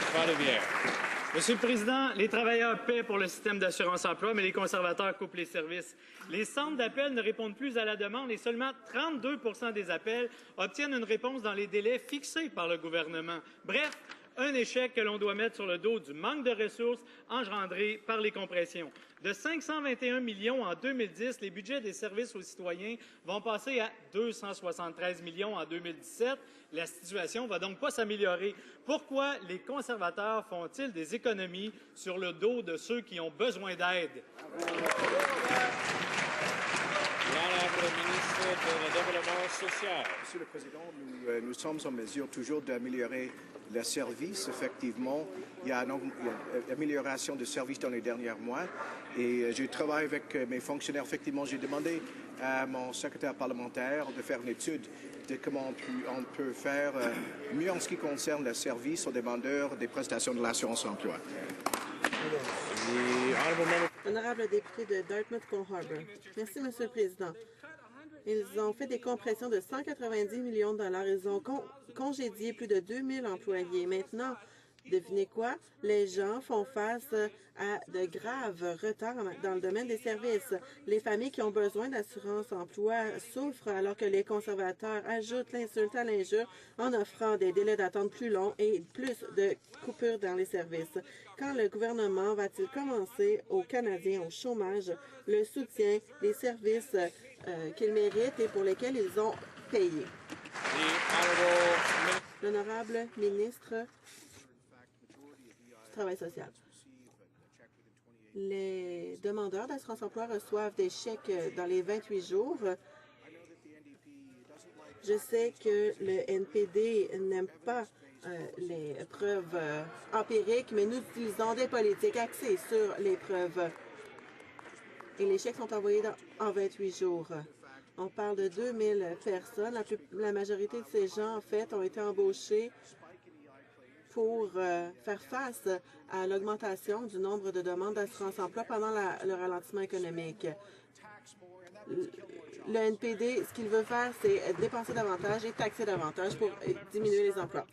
Trois-Rivières. Monsieur le Président, les travailleurs paient pour le système d'assurance-emploi, mais les conservateurs coupent les services. Les centres d'appel ne répondent plus à la demande et seulement 32 des appels obtiennent une réponse dans les délais fixés par le gouvernement. Bref, un échec que l'on doit mettre sur le dos du manque de ressources engendré par les compressions. De 521 millions en 2010, les budgets des services aux citoyens vont passer à 273 millions en 2017. La situation ne va donc pas s'améliorer. Pourquoi les conservateurs font-ils des économies sur le dos de ceux qui ont besoin d'aide? L'honorable ministre du Développement social. Monsieur le Président, nous sommes en mesure toujours d'améliorer le service. Effectivement, il y a une amélioration de service dans les derniers mois et je travaille avec mes fonctionnaires. Effectivement, j'ai demandé à mon secrétaire parlementaire de faire une étude de comment on peut faire mieux en ce qui concerne le service aux demandeurs des prestations de l'assurance-emploi. Honorable député de Dartmouth-Cole Harbour. Merci, Monsieur le Président. Ils ont fait des compressions de 190 millions de dollars. Ils ont congédié plus de 2000 employés. Maintenant, devinez quoi? Les gens font face à de graves retards dans le domaine des services. Les familles qui ont besoin d'assurance-emploi souffrent alors que les conservateurs ajoutent l'insulte à l'injure en offrant des délais d'attente plus longs et plus de coupures dans les services. Quand le gouvernement va-t-il commencer aux Canadiens au chômage le soutien des services qu'ils méritent et pour lesquels ils ont payé? L'honorable ministre du Travail social. Les demandeurs d'assurance-emploi reçoivent des chèques dans les 28 jours. Je sais que le NPD n'aime pas les preuves empiriques, mais nous utilisons des politiques axées sur les preuves. Et les chèques sont envoyés en 28 jours. On parle de 2000 personnes. La majorité de ces gens, en fait, ont été embauchés pour faire face à l'augmentation du nombre de demandes d'assurance-emploi pendant le ralentissement économique. Le NPD, ce qu'il veut faire, c'est dépenser davantage et taxer davantage pour diminuer les emplois.